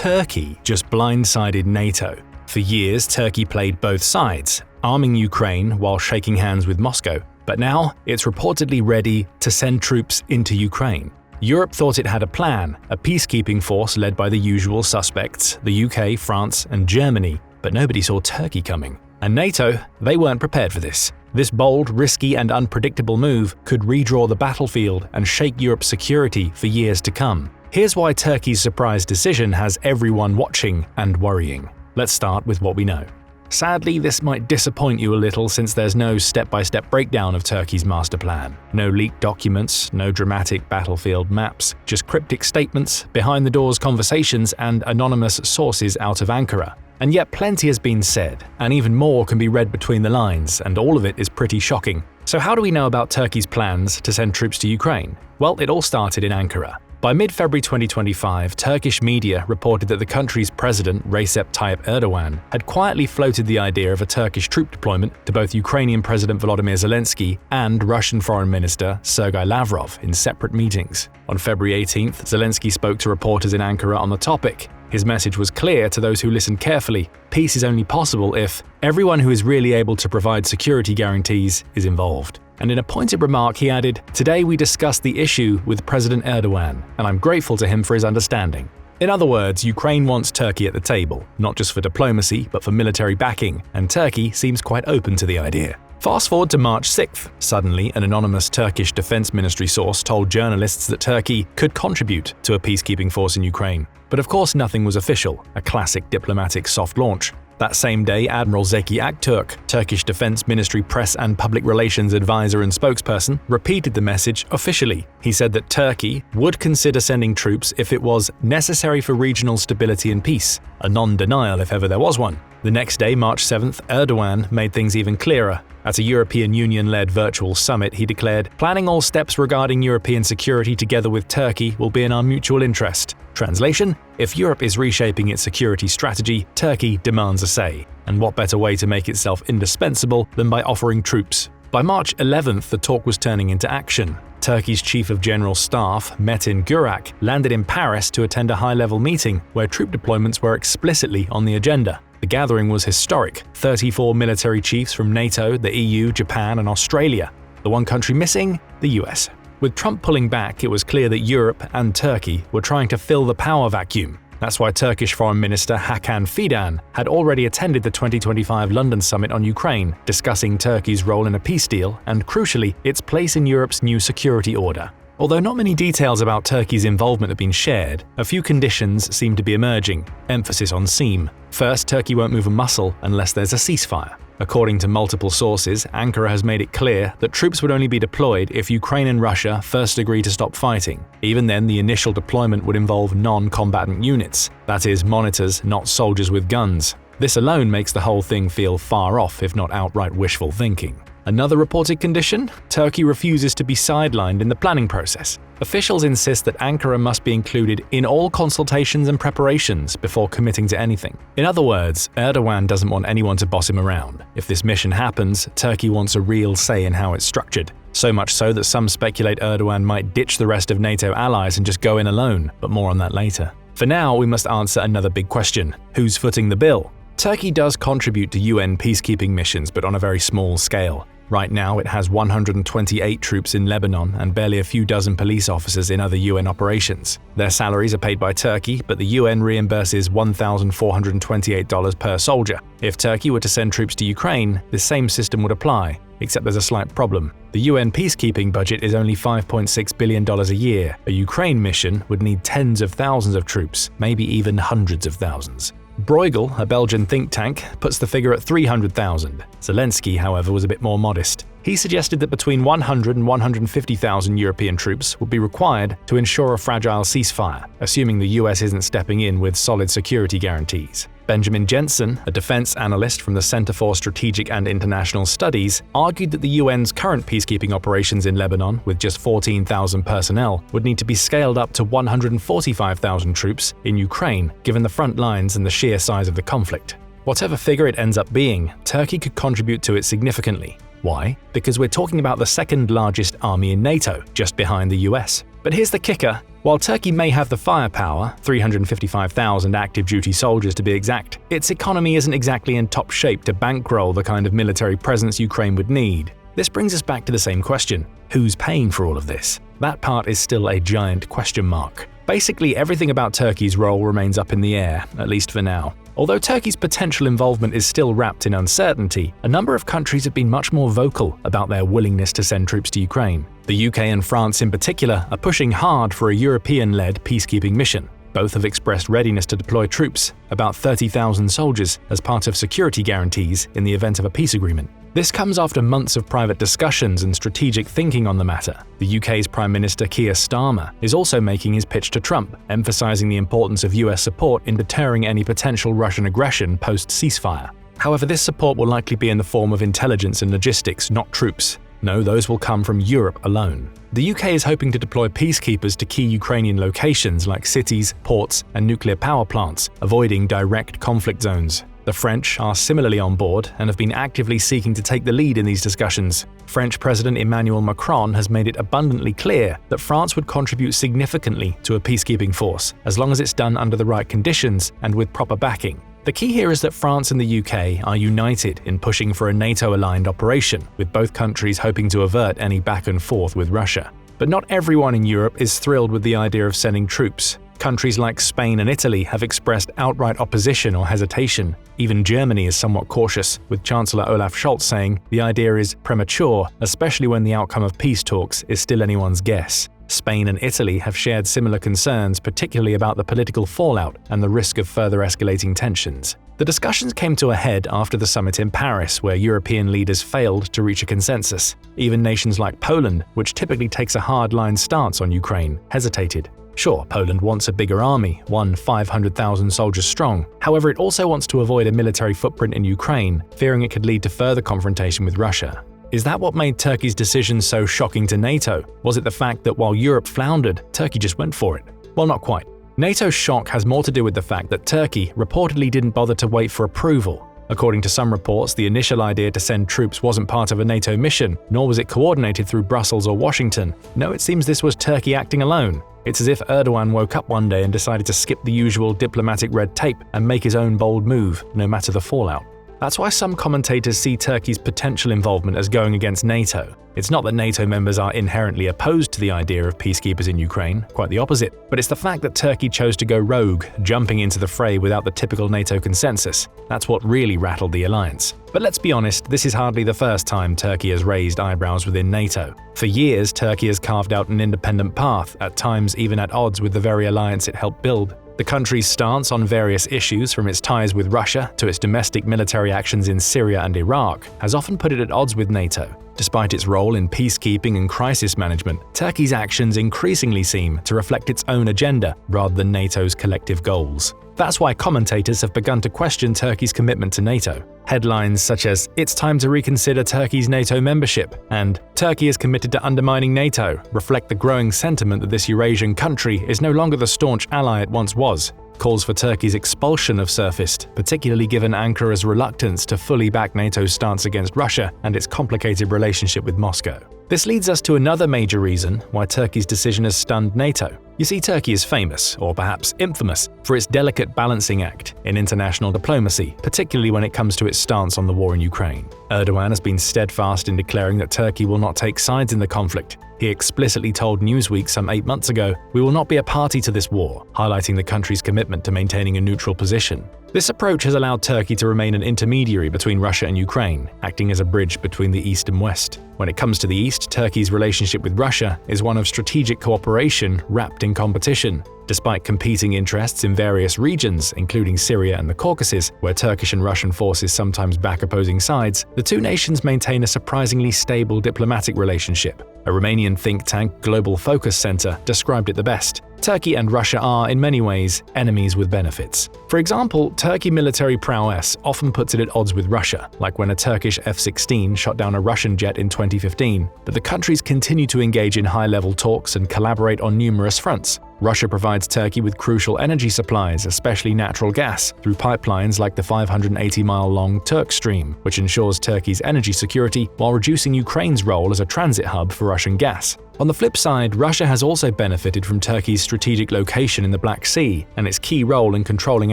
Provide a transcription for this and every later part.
Turkey just blindsided NATO. For years, Turkey played both sides, arming Ukraine while shaking hands with Moscow. But now, it's reportedly ready to send troops into Ukraine. Europe thought it had a plan, a peacekeeping force led by the usual suspects, the UK, France, and Germany, but nobody saw Turkey coming. And NATO, they weren't prepared for this. This bold, risky, and unpredictable move could redraw the battlefield and shake Europe's security for years to come. Here's why Turkey's surprise decision has everyone watching and worrying. Let's start with what we know. Sadly, this might disappoint you a little since there's no step-by-step breakdown of Turkey's master plan. No leaked documents, no dramatic battlefield maps, just cryptic statements, behind-the-doors conversations, and anonymous sources out of Ankara. And yet plenty has been said, and even more can be read between the lines, and all of it is pretty shocking. So how do we know about Turkey's plans to send troops to Ukraine? Well, it all started in Ankara. By mid-February 2025, Turkish media reported that the country's president, Recep Tayyip Erdogan, had quietly floated the idea of a Turkish troop deployment to both Ukrainian President Volodymyr Zelensky and Russian Foreign Minister Sergei Lavrov in separate meetings. On February 18th, Zelensky spoke to reporters in Ankara on the topic. His message was clear to those who listened carefully. Peace is only possible if everyone who is really able to provide security guarantees is involved. And in a pointed remark, he added, "Today we discussed the issue with President Erdogan, and I'm grateful to him for his understanding." In other words, Ukraine wants Turkey at the table, not just for diplomacy, but for military backing, and Turkey seems quite open to the idea. Fast forward to March 6th. Suddenly, an anonymous Turkish Defense Ministry source told journalists that Turkey could contribute to a peacekeeping force in Ukraine. But of course nothing was official, a classic diplomatic soft launch. That same day, Admiral Zeki Aktürk, Turkish Defense Ministry press and public relations advisor and spokesperson, repeated the message officially. He said that Turkey would consider sending troops if it was necessary for regional stability and peace, a non-denial if ever there was one. The next day, March 7th, Erdogan made things even clearer. At a European Union-led virtual summit, he declared, "Planning all steps regarding European security together with Turkey will be in our mutual interest." Translation: if Europe is reshaping its security strategy, Turkey demands a say. And what better way to make itself indispensable than by offering troops? By March 11th, the talk was turning into action. Turkey's Chief of General Staff, Metin Gurak, landed in Paris to attend a high-level meeting where troop deployments were explicitly on the agenda. The gathering was historic, 34 military chiefs from NATO, the EU, Japan, and Australia. The one country missing? The US. With Trump pulling back, it was clear that Europe and Turkey were trying to fill the power vacuum. That's why Turkish Foreign Minister Hakan Fidan had already attended the 2025 London summit on Ukraine, discussing Turkey's role in a peace deal and, crucially, its place in Europe's new security order. Although not many details about Turkey's involvement have been shared, a few conditions seem to be emerging, emphasis on seem. First, Turkey won't move a muscle unless there's a ceasefire. According to multiple sources, Ankara has made it clear that troops would only be deployed if Ukraine and Russia first agree to stop fighting. Even then, the initial deployment would involve non-combatant units, that is, monitors, not soldiers with guns. This alone makes the whole thing feel far off, if not outright wishful thinking. Another reported condition? Turkey refuses to be sidelined in the planning process. Officials insist that Ankara must be included in all consultations and preparations before committing to anything. In other words, Erdogan doesn't want anyone to boss him around. If this mission happens, Turkey wants a real say in how it's structured. So much so that some speculate Erdogan might ditch the rest of NATO allies and just go in alone, but more on that later. For now, we must answer another big question: who's footing the bill? Turkey does contribute to UN peacekeeping missions, but on a very small scale. Right now, it has 128 troops in Lebanon and barely a few dozen police officers in other UN operations. Their salaries are paid by Turkey, but the UN reimburses $1,428 per soldier. If Turkey were to send troops to Ukraine, this same system would apply, except there's a slight problem. The UN peacekeeping budget is only $5.6 billion a year. A Ukraine mission would need tens of thousands of troops, maybe even hundreds of thousands. Bruegel, a Belgian think tank, puts the figure at 300,000. Zelensky, however, was a bit more modest. He suggested that between 100 and 150,000 European troops would be required to ensure a fragile ceasefire, assuming the US isn't stepping in with solid security guarantees. Benjamin Jensen, a defense analyst from the Center for Strategic and International Studies, argued that the UN's current peacekeeping operations in Lebanon, with just 14,000 personnel, would need to be scaled up to 145,000 troops in Ukraine, given the front lines and the sheer size of the conflict. Whatever figure it ends up being, Turkey could contribute to it significantly. Why? Because we're talking about the second largest army in NATO, just behind the US. But here's the kicker: While Turkey may have the firepower, 355,000 active-duty soldiers to be exact, its economy isn't exactly in top shape to bankroll the kind of military presence Ukraine would need. This brings us back to the same question: who's paying for all of this? That part is still a giant question mark. Basically, everything about Turkey's role remains up in the air, at least for now. Although Turkey's potential involvement is still wrapped in uncertainty, a number of countries have been much more vocal about their willingness to send troops to Ukraine. The UK and France in particular are pushing hard for a European-led peacekeeping mission. Both have expressed readiness to deploy troops, about 30,000 soldiers, as part of security guarantees in the event of a peace agreement. This comes after months of private discussions and strategic thinking on the matter. The UK's Prime Minister Keir Starmer is also making his pitch to Trump, emphasizing the importance of US support in deterring any potential Russian aggression post-ceasefire. However, this support will likely be in the form of intelligence and logistics, not troops. No, those will come from Europe alone. The UK is hoping to deploy peacekeepers to key Ukrainian locations like cities, ports, and nuclear power plants, avoiding direct conflict zones. The French are similarly on board and have been actively seeking to take the lead in these discussions. French President Emmanuel Macron has made it abundantly clear that France would contribute significantly to a peacekeeping force, as long as it's done under the right conditions and with proper backing. The key here is that France and the UK are united in pushing for a NATO-aligned operation, with both countries hoping to avert any back and forth with Russia. But not everyone in Europe is thrilled with the idea of sending troops. Countries like Spain and Italy have expressed outright opposition or hesitation. Even Germany is somewhat cautious, with Chancellor Olaf Scholz saying the idea is premature, especially when the outcome of peace talks is still anyone's guess. Spain and Italy have shared similar concerns, particularly about the political fallout and the risk of further escalating tensions. The discussions came to a head after the summit in Paris, where European leaders failed to reach a consensus. Even nations like Poland, which typically takes a hard-line stance on Ukraine, hesitated. Sure, Poland wants a bigger army, 500,000 soldiers strong. However, it also wants to avoid a military footprint in Ukraine, fearing it could lead to further confrontation with Russia. Is that what made Turkey's decision so shocking to NATO? Was it the fact that while Europe floundered, Turkey just went for it? Well, not quite. NATO's shock has more to do with the fact that Turkey reportedly didn't bother to wait for approval. According to some reports, the initial idea to send troops wasn't part of a NATO mission, nor was it coordinated through Brussels or Washington. No, it seems this was Turkey acting alone. It's as if Erdogan woke up one day and decided to skip the usual diplomatic red tape and make his own bold move, no matter the fallout. That's why some commentators see Turkey's potential involvement as going against NATO. It's not that NATO members are inherently opposed to the idea of peacekeepers in Ukraine, quite the opposite, but it's the fact that Turkey chose to go rogue, jumping into the fray without the typical NATO consensus. That's what really rattled the alliance. But let's be honest, this is hardly the first time Turkey has raised eyebrows within NATO. For years, Turkey has carved out an independent path, at times even at odds with the very alliance it helped build. The country's stance on various issues, from its ties with Russia to its domestic military actions in Syria and Iraq, has often put it at odds with NATO. Despite its role in peacekeeping and crisis management, Turkey's actions increasingly seem to reflect its own agenda rather than NATO's collective goals. That's why commentators have begun to question Turkey's commitment to NATO. Headlines such as "It's time to reconsider Turkey's NATO membership" and "Turkey is committed to undermining NATO" reflect the growing sentiment that this Eurasian country is no longer the staunch ally it once was. Calls for Turkey's expulsion have surfaced, particularly given Ankara's reluctance to fully back NATO's stance against Russia and its complicated relationship with Moscow. This leads us to another major reason why Turkey's decision has stunned NATO. You see, Turkey is famous, or perhaps infamous, for its delicate balancing act in international diplomacy, particularly when it comes to its stance on the war in Ukraine. Erdogan has been steadfast in declaring that Turkey will not take sides in the conflict. He explicitly told Newsweek some 8 months ago, "We will not be a party to this war," highlighting the country's commitment to maintaining a neutral position. This approach has allowed Turkey to remain an intermediary between Russia and Ukraine, acting as a bridge between the East and West. When it comes to the East, Turkey's relationship with Russia is one of strategic cooperation wrapped in competition. Despite competing interests in various regions, including Syria and the Caucasus, where Turkish and Russian forces sometimes back opposing sides, the two nations maintain a surprisingly stable diplomatic relationship. A Romanian think tank, Global Focus Center, described it the best. Turkey and Russia are, in many ways, enemies with benefits. For example, Turkey military prowess often puts it at odds with Russia, like when a Turkish F-16 shot down a Russian jet in 2015, but the countries continue to engage in high-level talks and collaborate on numerous fronts. Russia provides Turkey with crucial energy supplies, especially natural gas, through pipelines like the 580-mile-long Turk Stream, which ensures Turkey's energy security while reducing Ukraine's role as a transit hub for Russian gas. On the flip side, Russia has also benefited from Turkey's strategic location in the Black Sea and its key role in controlling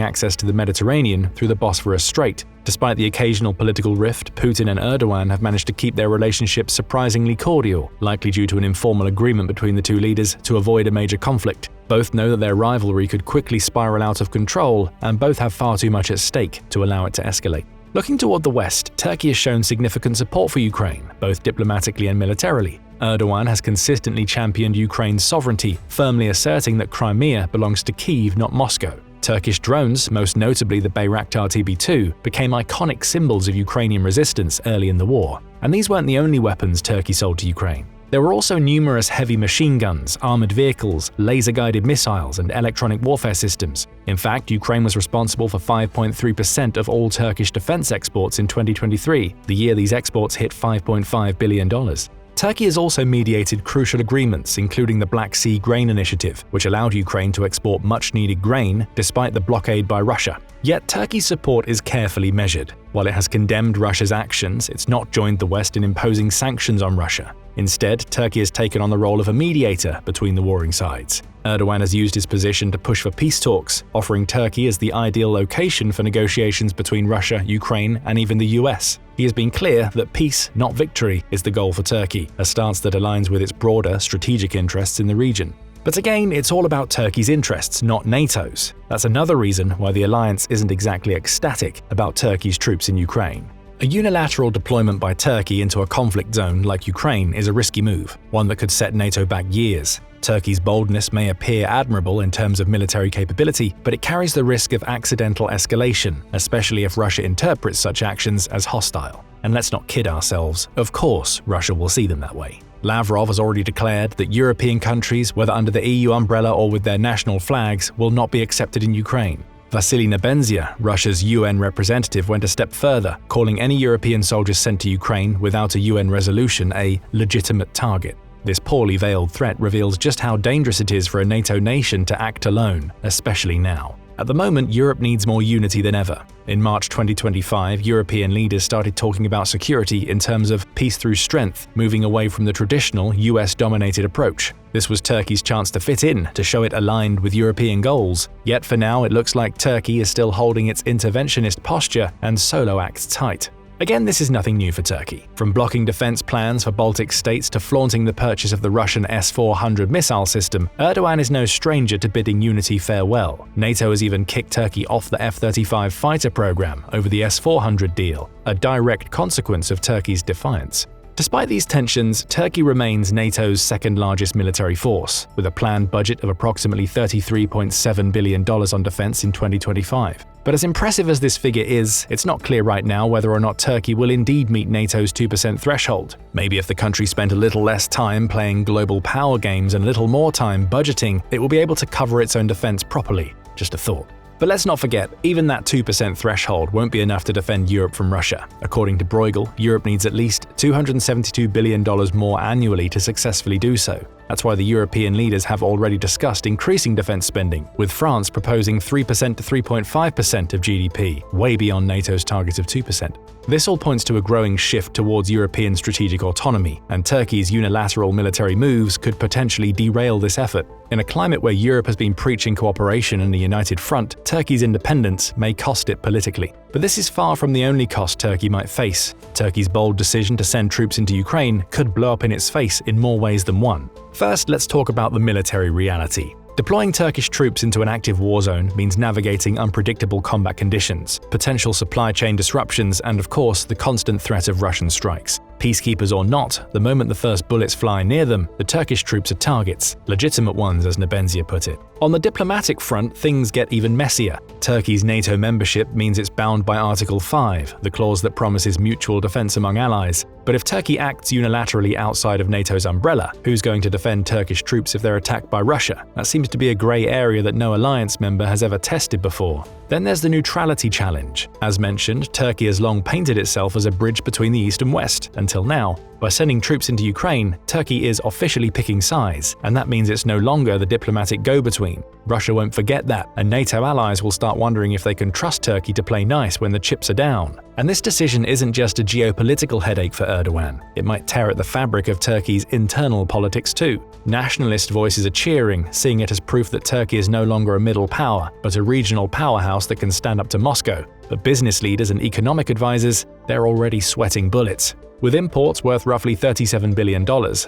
access to the Mediterranean through the Bosphorus Strait. Despite the occasional political rift, Putin and Erdogan have managed to keep their relationship surprisingly cordial, likely due to an informal agreement between the two leaders to avoid a major conflict. Both know that their rivalry could quickly spiral out of control, and both have far too much at stake to allow it to escalate. Looking toward the West, Turkey has shown significant support for Ukraine, both diplomatically and militarily. Erdogan has consistently championed Ukraine's sovereignty, firmly asserting that Crimea belongs to Kyiv, not Moscow. Turkish drones, most notably the Bayraktar TB2, became iconic symbols of Ukrainian resistance early in the war. And these weren't the only weapons Turkey sold to Ukraine. There were also numerous heavy machine guns, armored vehicles, laser-guided missiles, and electronic warfare systems. In fact, Ukraine was responsible for 5.3% of all Turkish defense exports in 2023, the year these exports hit $5.5 billion. Turkey has also mediated crucial agreements, including the Black Sea Grain Initiative, which allowed Ukraine to export much-needed grain despite the blockade by Russia. Yet Turkey's support is carefully measured. While it has condemned Russia's actions, it's not joined the West in imposing sanctions on Russia. Instead, Turkey has taken on the role of a mediator between the warring sides. Erdogan has used his position to push for peace talks, offering Turkey as the ideal location for negotiations between Russia, Ukraine, and even the US. He has been clear that peace, not victory, is the goal for Turkey, a stance that aligns with its broader strategic interests in the region. But again, it's all about Turkey's interests, not NATO's. That's another reason why the alliance isn't exactly ecstatic about Turkey's troops in Ukraine. A unilateral deployment by Turkey into a conflict zone like Ukraine is a risky move, one that could set NATO back years. Turkey's boldness may appear admirable in terms of military capability, but it carries the risk of accidental escalation, especially if Russia interprets such actions as hostile. And let's not kid ourselves, of course Russia will see them that way. Lavrov has already declared that European countries, whether under the EU umbrella or with their national flags, will not be accepted in Ukraine. Vasily Nebenzia, Russia's UN representative, went a step further, calling any European soldiers sent to Ukraine without a UN resolution a legitimate target. This poorly veiled threat reveals just how dangerous it is for a NATO nation to act alone, especially now. At the moment, Europe needs more unity than ever. In March 2025, European leaders started talking about security in terms of peace through strength, moving away from the traditional US-dominated approach. This was Turkey's chance to fit in, to show it aligned with European goals. Yet for now, it looks like Turkey is still holding its interventionist posture and solo acts tight. Again, this is nothing new for Turkey. From blocking defense plans for Baltic states to flaunting the purchase of the Russian S-400 missile system, Erdogan is no stranger to bidding unity farewell. NATO has even kicked Turkey off the F-35 fighter program over the S-400 deal, a direct consequence of Turkey's defiance. Despite these tensions, Turkey remains NATO's second-largest military force, with a planned budget of approximately $33.7 billion on defense in 2025. But as impressive as this figure is, it's not clear right now whether or not Turkey will indeed meet NATO's 2% threshold. Maybe if the country spent a little less time playing global power games and a little more time budgeting, it will be able to cover its own defense properly. Just a thought. But let's not forget, even that 2% threshold won't be enough to defend Europe from Russia. According to Bruegel, Europe needs at least $272 billion more annually to successfully do so. That's why the European leaders have already discussed increasing defense spending, with France proposing 3% to 3.5% of GDP, way beyond NATO's target of 2%. This all points to a growing shift towards European strategic autonomy, and Turkey's unilateral military moves could potentially derail this effort. In a climate where Europe has been preaching cooperation and a united front, Turkey's independence may cost it politically. But this is far from the only cost Turkey might face. Turkey's bold decision to send troops into Ukraine could blow up in its face in more ways than one. First, let's talk about the military reality. Deploying Turkish troops into an active war zone means navigating unpredictable combat conditions, potential supply chain disruptions, and of course, the constant threat of Russian strikes. Peacekeepers or not, the moment the first bullets fly near them, the Turkish troops are targets, legitimate ones as Nebenzia put it. On the diplomatic front, things get even messier. Turkey's NATO membership means it's bound by Article 5, the clause that promises mutual defense among allies. But if Turkey acts unilaterally outside of NATO's umbrella, who's going to defend Turkish troops if they're attacked by Russia? That seems to be a grey area that no alliance member has ever tested before. Then there's the neutrality challenge. As mentioned, Turkey has long painted itself as a bridge between the East and West, and until now. By sending troops into Ukraine, Turkey is officially picking sides, and that means it's no longer the diplomatic go-between. Russia won't forget that, and NATO allies will start wondering if they can trust Turkey to play nice when the chips are down. And this decision isn't just a geopolitical headache for Erdogan. It might tear at the fabric of Turkey's internal politics too. Nationalist voices are cheering, seeing it as proof that Turkey is no longer a middle power, but a regional powerhouse that can stand up to Moscow. But business leaders and economic advisors, they're already sweating bullets. With imports worth roughly $37 billion,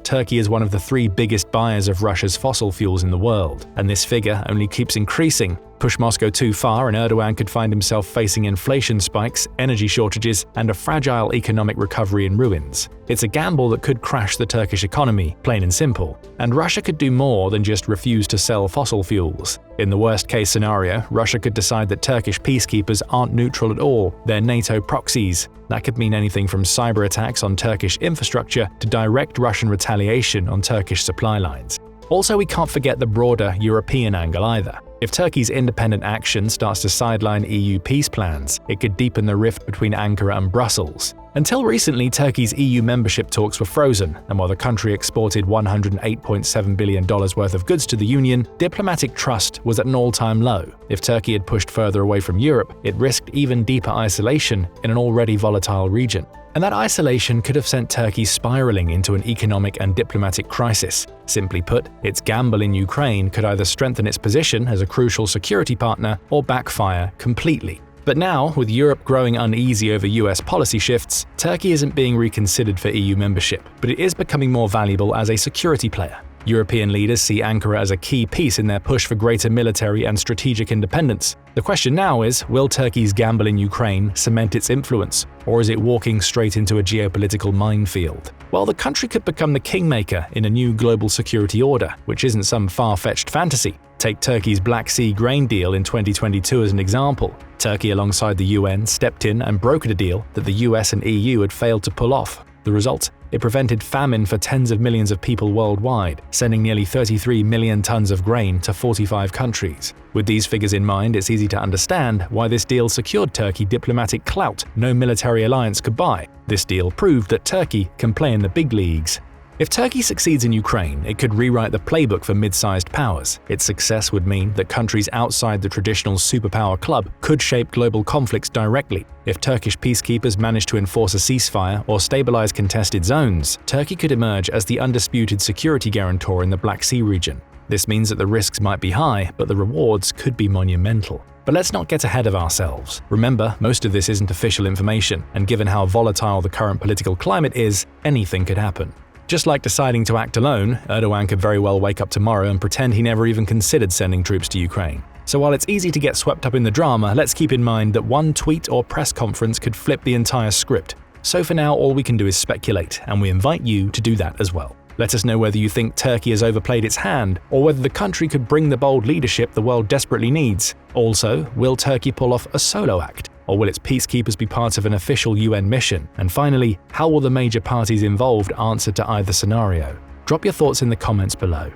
Turkey is one of the 3 biggest buyers of Russia's fossil fuels in the world, and this figure only keeps increasing. Push Moscow too far and Erdogan could find himself facing inflation spikes, energy shortages, and a fragile economic recovery in ruins. It's a gamble that could crash the Turkish economy, plain and simple. And Russia could do more than just refuse to sell fossil fuels. In the worst-case scenario, Russia could decide that Turkish peacekeepers aren't neutral at all, they're NATO proxies. That could mean anything from cyber attacks on Turkish infrastructure to direct Russian retaliation on Turkish supply lines. Also, we can't forget the broader European angle either. If Turkey's independent action starts to sideline EU peace plans, it could deepen the rift between Ankara and Brussels. Until recently, Turkey's EU membership talks were frozen, and while the country exported $108.7 billion worth of goods to the Union, diplomatic trust was at an all-time low. If Turkey had pushed further away from Europe, it risked even deeper isolation in an already volatile region. And that isolation could have sent Turkey spiraling into an economic and diplomatic crisis. Simply put, its gamble in Ukraine could either strengthen its position as a crucial security partner or backfire completely. But now, with Europe growing uneasy over US policy shifts, Turkey isn't being reconsidered for EU membership, but it is becoming more valuable as a security player. European leaders see Ankara as a key piece in their push for greater military and strategic independence. The question now is, will Turkey's gamble in Ukraine cement its influence, or is it walking straight into a geopolitical minefield? Well, the country could become the kingmaker in a new global security order, which isn't some far-fetched fantasy. Take Turkey's Black Sea grain deal in 2022 as an example. Turkey, alongside the UN, stepped in and brokered a deal that the US and EU had failed to pull off. The result? It prevented famine for tens of millions of people worldwide, sending nearly 33 million tons of grain to 45 countries. With these figures in mind, it's easy to understand why this deal secured Turkey diplomatic clout no military alliance could buy. This deal proved that Turkey can play in the big leagues. If Turkey succeeds in Ukraine, it could rewrite the playbook for mid-sized powers. Its success would mean that countries outside the traditional superpower club could shape global conflicts directly. If Turkish peacekeepers manage to enforce a ceasefire or stabilize contested zones, Turkey could emerge as the undisputed security guarantor in the Black Sea region. This means that the risks might be high, but the rewards could be monumental. But let's not get ahead of ourselves. Remember, most of this isn't official information, and given how volatile the current political climate is, anything could happen. Just like deciding to act alone, Erdogan could very well wake up tomorrow and pretend he never even considered sending troops to Ukraine. So while it's easy to get swept up in the drama, let's keep in mind that one tweet or press conference could flip the entire script. So for now, all we can do is speculate, and we invite you to do that as well. Let us know whether you think Turkey has overplayed its hand, or whether the country could bring the bold leadership the world desperately needs. Also, will Turkey pull off a solo act? Or will its peacekeepers be part of an official UN mission? And finally, how will the major parties involved answer to either scenario? Drop your thoughts in the comments below.